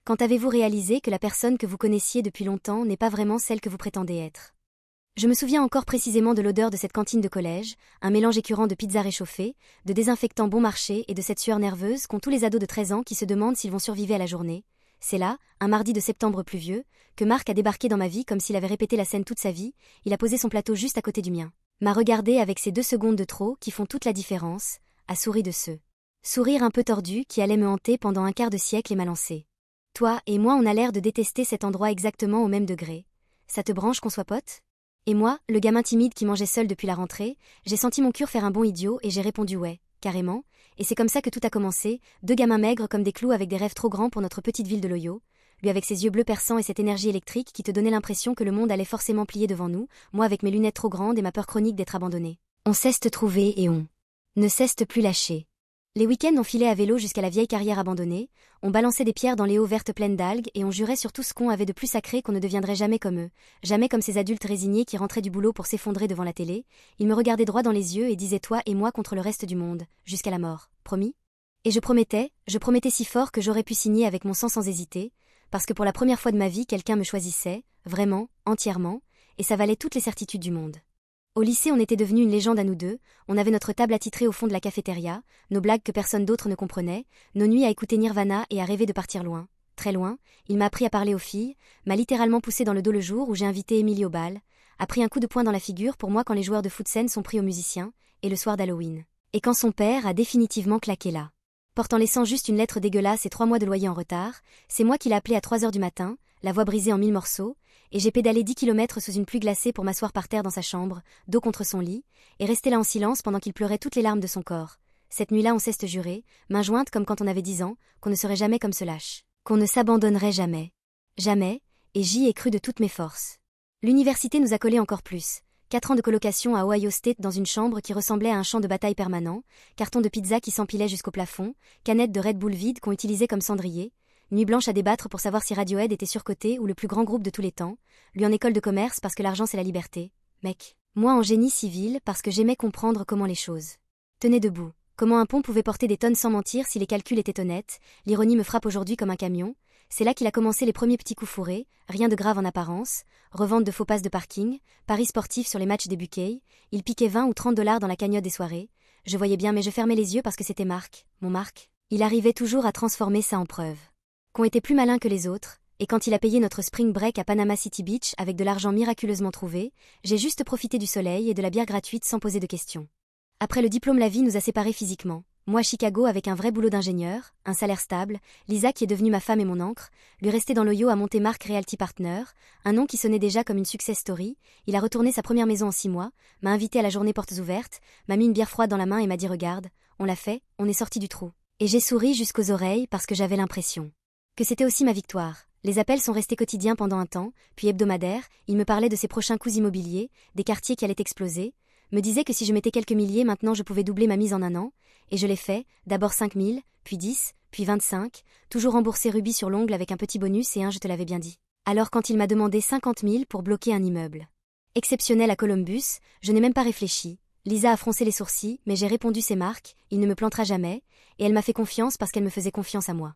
Quand avez-vous réalisé que la personne que vous connaissiez depuis longtemps n'est pas vraiment celle que vous prétendez être? Je me souviens encore précisément de l'odeur de cette cantine de collège, un mélange écœurant de pizza réchauffée, de désinfectants bon marché et de cette sueur nerveuse qu'ont tous les ados de 13 ans qui se demandent s'ils vont survivre à la journée. C'est là, un mardi de septembre pluvieux, que Marc a débarqué dans ma vie comme s'il avait répété la scène toute sa vie. Il a posé son plateau juste à côté du mien. M'a regardé avec ces 2 secondes de trop qui font toute la différence, a souri de ce sourire un peu tordu qui allait me hanter pendant un quart de siècle et m'a lancé. Toi et moi on a l'air de détester cet endroit exactement au même degré. Ça te branche qu'on soit potes? Et moi, le gamin timide qui mangeait seul depuis la rentrée, j'ai senti mon cœur faire un bond idiot et j'ai répondu ouais, carrément, et c'est comme ça que tout a commencé, 2 gamins maigres comme des clous avec des rêves trop grands pour notre petite ville de Loyo, lui avec ses yeux bleus perçants et cette énergie électrique qui te donnait l'impression que le monde allait forcément plier devant nous, moi avec mes lunettes trop grandes et ma peur chronique d'être abandonnée. On cesse de trouver et on ne cesse plus lâcher. Les week-ends on filait à vélo jusqu'à la vieille carrière abandonnée, on balançait des pierres dans les eaux vertes pleines d'algues et on jurait sur tout ce qu'on avait de plus sacré qu'on ne deviendrait jamais comme eux, jamais comme ces adultes résignés qui rentraient du boulot pour s'effondrer devant la télé. Ils me regardaient droit dans les yeux et disaient toi et moi contre le reste du monde, jusqu'à la mort, promis? Et je promettais si fort que j'aurais pu signer avec mon sang sans hésiter, parce que pour la première fois de ma vie quelqu'un me choisissait, vraiment, entièrement, et ça valait toutes les certitudes du monde. Au lycée on était devenus une légende à nous deux, on avait notre table attitrée au fond de la cafétéria, nos blagues que personne d'autre ne comprenait, nos nuits à écouter Nirvana et à rêver de partir loin, très loin. Il m'a appris à parler aux filles, m'a littéralement poussé dans le dos le jour où j'ai invité Émilie au bal, a pris un coup de poing dans la figure pour moi quand les joueurs de foot scène sont pris aux musiciens, et le soir d'Halloween. Et quand son père a définitivement claqué là. Portant laissant juste une lettre dégueulasse et 3 mois de loyer en retard, c'est moi qui l'ai appelé à 3 heures du matin, la voix brisée en 1000 morceaux, et j'ai pédalé 10 kilomètres sous une pluie glacée pour m'asseoir par terre dans sa chambre, dos contre son lit, et rester là en silence pendant qu'il pleurait toutes les larmes de son corps. Cette nuit-là on s'est juré, main jointe comme quand on avait 10 ans, qu'on ne serait jamais comme ce lâche, qu'on ne s'abandonnerait jamais. Jamais, et j'y ai cru de toutes mes forces. L'université nous a collés encore plus. 4 ans de colocation à Ohio State dans une chambre qui ressemblait à un champ de bataille permanent, cartons de pizza qui s'empilaient jusqu'au plafond, canettes de Red Bull vides qu'on utilisait comme cendrier, nuit blanche à débattre pour savoir si Radiohead était surcoté ou le plus grand groupe de tous les temps, lui en école de commerce parce que l'argent c'est la liberté, mec. Moi en génie civil parce que j'aimais comprendre comment les choses tenaient debout, comment un pont pouvait porter des tonnes sans mentir si les calculs étaient honnêtes, l'ironie me frappe aujourd'hui comme un camion. C'est là qu'il a commencé les premiers petits coups fourrés, rien de grave en apparence, revente de faux passes de parking, paris sportifs sur les matchs des Buckeyes, il piquait 20 ou 30 dollars dans la cagnotte des soirées, je voyais bien mais je fermais les yeux parce que c'était Marc, mon Marc. Il arrivait toujours à transformer ça en preuve. Qu'on était plus malin que les autres, et quand il a payé notre spring break à Panama City Beach avec de l'argent miraculeusement trouvé, j'ai juste profité du soleil et de la bière gratuite sans poser de questions. Après le diplôme la vie nous a séparés physiquement. Moi à Chicago avec un vrai boulot d'ingénieur, un salaire stable, Lisa qui est devenue ma femme et mon ancre, lui restait dans l'Ohio à monter Mark Realty Partner, un nom qui sonnait déjà comme une success story. Il a retourné sa première maison en 6 mois, m'a invité à la journée portes ouvertes, m'a mis une bière froide dans la main et m'a dit regarde, on l'a fait, on est sorti du trou. Et j'ai souri jusqu'aux oreilles parce que j'avais l'impression que c'était aussi ma victoire. Les appels sont restés quotidiens pendant un temps, puis hebdomadaires, il me parlait de ses prochains coups immobiliers, des quartiers qui allaient exploser, me disait que si je mettais quelques milliers maintenant je pouvais doubler ma mise en un an, et je l'ai fait, d'abord 5 000, puis 10, puis 25, toujours remboursé rubis sur l'ongle avec un petit bonus et un je te l'avais bien dit. Alors quand il m'a demandé 50 000 pour bloquer un immeuble exceptionnel à Columbus, je n'ai même pas réfléchi. Lisa a froncé les sourcils, mais j'ai répondu c'est Marc, il ne me plantera jamais, et elle m'a fait confiance parce qu'elle me faisait confiance à moi.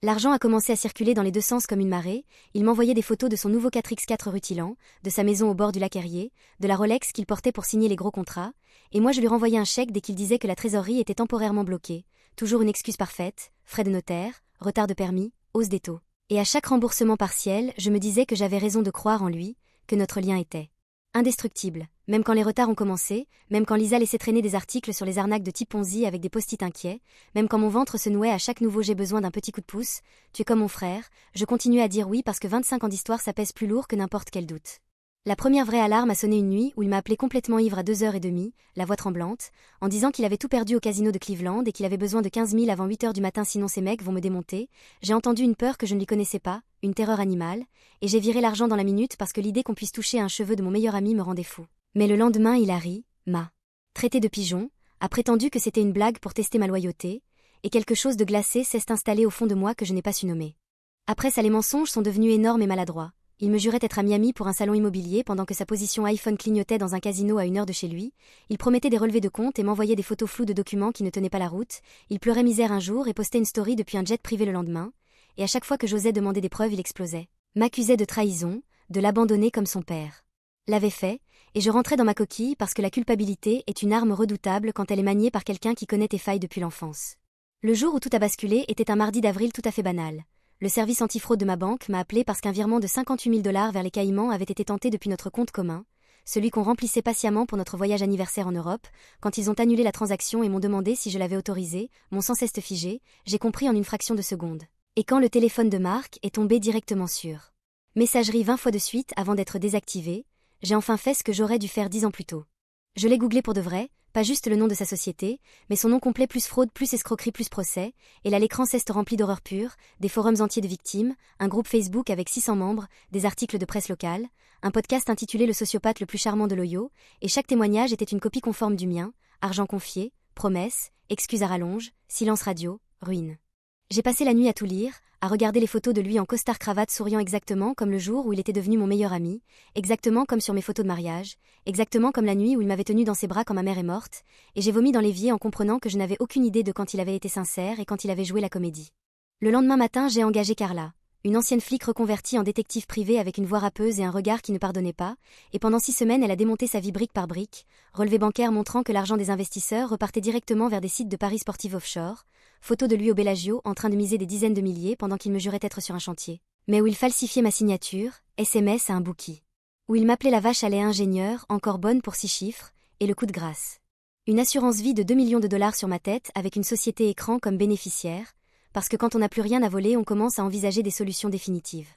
L'argent a commencé à circuler dans les 2 sens comme une marée, il m'envoyait des photos de son nouveau 4x4 rutilant, de sa maison au bord du lac Erie, de la Rolex qu'il portait pour signer les gros contrats, et moi je lui renvoyais un chèque dès qu'il disait que la trésorerie était temporairement bloquée, toujours une excuse parfaite, frais de notaire, retard de permis, hausse des taux. Et à chaque remboursement partiel, je me disais que j'avais raison de croire en lui, que notre lien était indestructible, même quand les retards ont commencé, même quand Lisa laissait traîner des articles sur les arnaques de type Ponzi avec des post-it inquiets, même quand mon ventre se nouait à chaque nouveau j'ai besoin d'un petit coup de pouce, tu es comme mon frère, je continuais à dire oui parce que 25 ans d'histoire ça pèse plus lourd que n'importe quel doute. La première vraie alarme a sonné une nuit où il m'a appelé complètement ivre à 2h30, la voix tremblante, en disant qu'il avait tout perdu au casino de Cleveland et qu'il avait besoin de 15 000 avant 8h du matin sinon ces mecs vont me démonter. J'ai entendu une peur que je ne lui connaissais pas, une terreur animale, et j'ai viré l'argent dans la minute parce que l'idée qu'on puisse toucher un cheveu de mon meilleur ami me rendait fou. Mais le lendemain il a ri, m'a traité de pigeon, a prétendu que c'était une blague pour tester ma loyauté, et quelque chose de glacé s'est installé au fond de moi que je n'ai pas su nommer. Après ça les mensonges sont devenus énormes et maladroits. Il me jurait être à Miami pour un salon immobilier pendant que sa position iPhone clignotait dans un casino à 1 heure de chez lui. Il promettait des relevés de compte et m'envoyait des photos floues de documents qui ne tenaient pas la route. Il pleurait misère un jour et postait une story depuis un jet privé le lendemain. et à chaque fois que j'osais demander des preuves, il explosait. M'accusait de trahison, de l'abandonner comme son père. L'avait fait, et je rentrais dans ma coquille parce que la culpabilité est une arme redoutable quand elle est maniée par quelqu'un qui connaît tes failles depuis l'enfance. Le jour où tout a basculé était un mardi d'avril tout à fait banal. Le service antifraude de ma banque m'a appelé parce qu'un virement de 58 000 $ vers les Caïmans avait été tenté depuis notre compte commun, celui qu'on remplissait patiemment pour notre voyage anniversaire en Europe. Quand ils ont annulé la transaction et m'ont demandé si je l'avais autorisé, mon sang s'est figé, j'ai compris en une fraction de seconde. Et quand le téléphone de Marc est tombé directement sur messagerie 20 fois de suite avant d'être désactivé, j'ai enfin fait ce que j'aurais dû faire 10 ans plus tôt. Je l'ai googlé pour de vrai, pas juste le nom de sa société, mais son nom complet plus fraude plus escroquerie plus procès, et là l'écran s'est rempli d'horreur pure, des forums entiers de victimes, un groupe Facebook avec 600 membres, des articles de presse locale, un podcast intitulé Le sociopathe le plus charmant de l'Ohio, et chaque témoignage était une copie conforme du mien, argent confié, promesses, excuses à rallonge, silence radio, ruine. J'ai passé la nuit à tout lire, à regarder les photos de lui en costard-cravate souriant exactement comme le jour où il était devenu mon meilleur ami, exactement comme sur mes photos de mariage, exactement comme la nuit où il m'avait tenue dans ses bras quand ma mère est morte, et j'ai vomi dans l'évier en comprenant que je n'avais aucune idée de quand il avait été sincère et quand il avait joué la comédie. Le lendemain matin, j'ai engagé Carla, une ancienne flic reconvertie en détective privé avec une voix râpeuse et un regard qui ne pardonnait pas, et pendant 6 semaines elle a démonté sa vie brique par brique, relevé bancaire montrant que l'argent des investisseurs repartait directement vers des sites de paris sportifs offshore, photo de lui au Bellagio en train de miser des dizaines de milliers pendant qu'il me jurait être sur un chantier, mais où il falsifiait ma signature, SMS à un bookie. Où il m'appelait la vache à lait ingénieur, encore bonne pour 6 chiffres, et le coup de grâce. Une assurance vie de 2 millions de dollars sur ma tête avec une société écran comme bénéficiaire, parce que quand on n'a plus rien à voler on commence à envisager des solutions définitives.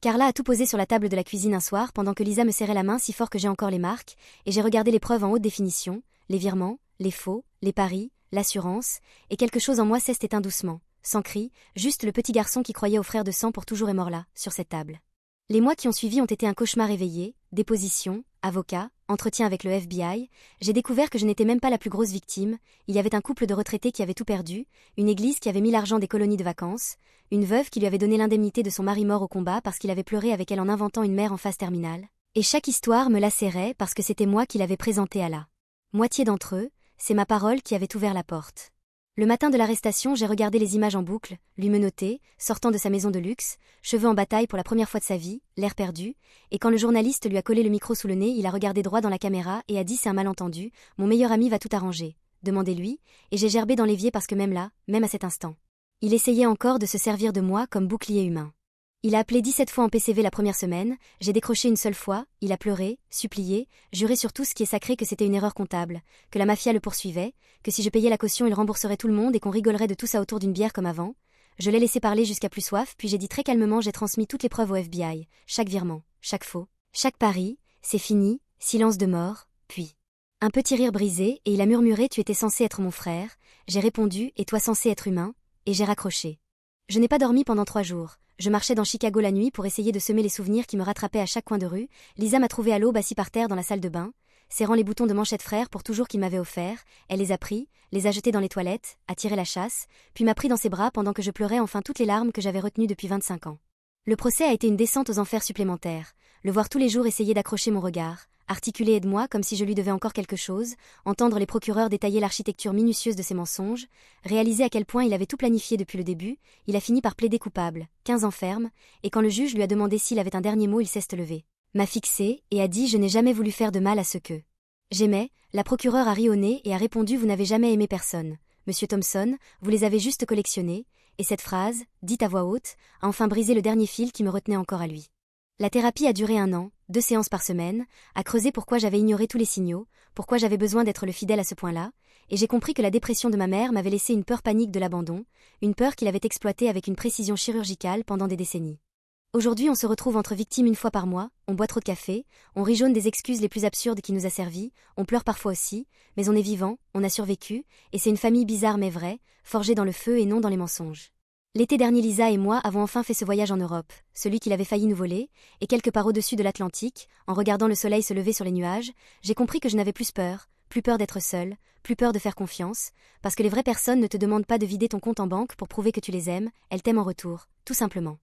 Carla a tout posé sur la table de la cuisine un soir pendant que Lisa me serrait la main si fort que j'ai encore les marques, et j'ai regardé les preuves en haute définition, les virements, les faux, les paris, l'assurance, et quelque chose en moi s'est éteint doucement, sans cri, juste le petit garçon qui croyait au frère de sang pour toujours est mort là, sur cette table. Les mois qui ont suivi ont été un cauchemar éveillé, déposition, avocat, entretien avec le FBI, j'ai découvert que je n'étais même pas la plus grosse victime, il y avait un couple de retraités qui avait tout perdu, une église qui avait mis l'argent des colonies de vacances, une veuve qui lui avait donné l'indemnité de son mari mort au combat parce qu'il avait pleuré avec elle en inventant une mère en phase terminale, et chaque histoire me lacérait parce que c'était moi qui l'avais présentée à la moitié d'entre eux, c'est ma parole qui avait ouvert la porte. Le matin de l'arrestation, j'ai regardé les images en boucle, lui menotté, sortant de sa maison de luxe, cheveux en bataille pour la première fois de sa vie, l'air perdu, et quand le journaliste lui a collé le micro sous le nez, il a regardé droit dans la caméra et a dit c'est un malentendu, mon meilleur ami va tout arranger. Demandez-lui, et j'ai gerbé dans l'évier parce que même là, même à cet instant, il essayait encore de se servir de moi comme bouclier humain. Il a appelé 17 fois en PCV la première semaine, j'ai décroché une seule fois, il a pleuré, supplié, juré sur tout ce qui est sacré que c'était une erreur comptable, que la mafia le poursuivait, que si je payais la caution il rembourserait tout le monde et qu'on rigolerait de tout ça autour d'une bière comme avant. Je l'ai laissé parler jusqu'à plus soif, puis j'ai dit très calmement j'ai transmis toutes les preuves au FBI, chaque virement, chaque faux, chaque pari, c'est fini, silence de mort, puis un petit rire brisé et il a murmuré tu étais censé être mon frère, j'ai répondu et toi censé être humain, et j'ai raccroché. Je n'ai pas dormi pendant 3 jours. Je marchais dans Chicago la nuit pour essayer de semer les souvenirs qui me rattrapaient à chaque coin de rue. Lisa m'a trouvé à l'aube assis par terre dans la salle de bain, serrant les boutons de manchette frère pour toujours qu'il m'avait offert. Elle les a pris, les a jetés dans les toilettes, a tiré la chasse, puis m'a pris dans ses bras pendant que je pleurais enfin toutes les larmes que j'avais retenues depuis 25 ans. Le procès a été une descente aux enfers supplémentaires. Le voir tous les jours essayer d'accrocher mon regard, articuler aide-moi comme si je lui devais encore quelque chose, entendre les procureurs détailler l'architecture minutieuse de ses mensonges, réaliser à quel point il avait tout planifié depuis le début, il a fini par plaider coupable, 15 ans ferme, et quand le juge lui a demandé s'il avait un dernier mot il s'est levé, m'a fixé et a dit je n'ai jamais voulu faire de mal à ce que j'aimais. La procureure a ri au nez et a répondu vous n'avez jamais aimé personne, Monsieur Thompson, vous les avez juste collectionnés, et cette phrase, dite à voix haute, a enfin brisé le dernier fil qui me retenait encore à lui. La thérapie a duré 1 an, 2 séances par semaine, a creusé pourquoi j'avais ignoré tous les signaux, pourquoi j'avais besoin d'être le fidèle à ce point-là, et j'ai compris que la dépression de ma mère m'avait laissé une peur panique de l'abandon, une peur qu'il avait exploitée avec une précision chirurgicale pendant des décennies. Aujourd'hui on se retrouve entre victimes 1 fois par mois, on boit trop de café, on rigeonne des excuses les plus absurdes qui nous a servi, on pleure parfois aussi, mais on est vivant, on a survécu, et c'est une famille bizarre mais vraie, forgée dans le feu et non dans les mensonges. L'été dernier Lisa et moi avons enfin fait ce voyage en Europe, celui qu'il avait failli nous voler, et quelque part au-dessus de l'Atlantique, en regardant le soleil se lever sur les nuages, j'ai compris que je n'avais plus peur d'être seule, plus peur de faire confiance, parce que les vraies personnes ne te demandent pas de vider ton compte en banque pour prouver que tu les aimes, elles t'aiment en retour, tout simplement.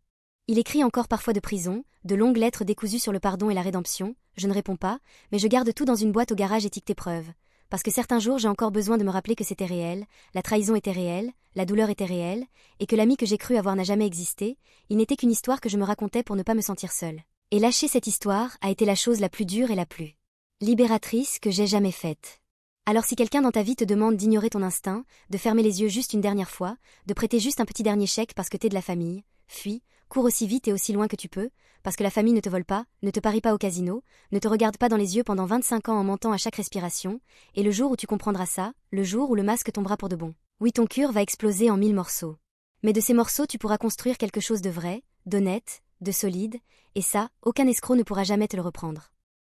Il écrit encore parfois de prison, de longues lettres décousues sur le pardon et la rédemption, je ne réponds pas, mais je garde tout dans une boîte au garage étiquetée preuve, Parce que certains jours j'ai encore besoin de me rappeler que c'était réel, la trahison était réelle, la douleur était réelle, et que l'ami que j'ai cru avoir n'a jamais existé, il n'était qu'une histoire que je me racontais pour ne pas me sentir seule. Et lâcher cette histoire a été la chose la plus dure et la plus libératrice que j'ai jamais faite. Alors si quelqu'un dans ta vie te demande d'ignorer ton instinct, de fermer les yeux juste une dernière fois, de prêter juste un petit dernier chèque parce que t'es de la famille, fuis, cours aussi vite et aussi loin que tu peux, parce que la famille ne te vole pas, ne te parie pas au casino, ne te regarde pas dans les yeux pendant 25 ans en mentant à chaque respiration, et le jour où tu comprendras ça, le jour où le masque tombera pour de bon. Oui, ton cœur va exploser en 1000 morceaux. Mais de ces morceaux tu pourras construire quelque chose de vrai, d'honnête, de solide, et ça, aucun escroc ne pourra jamais te le reprendre.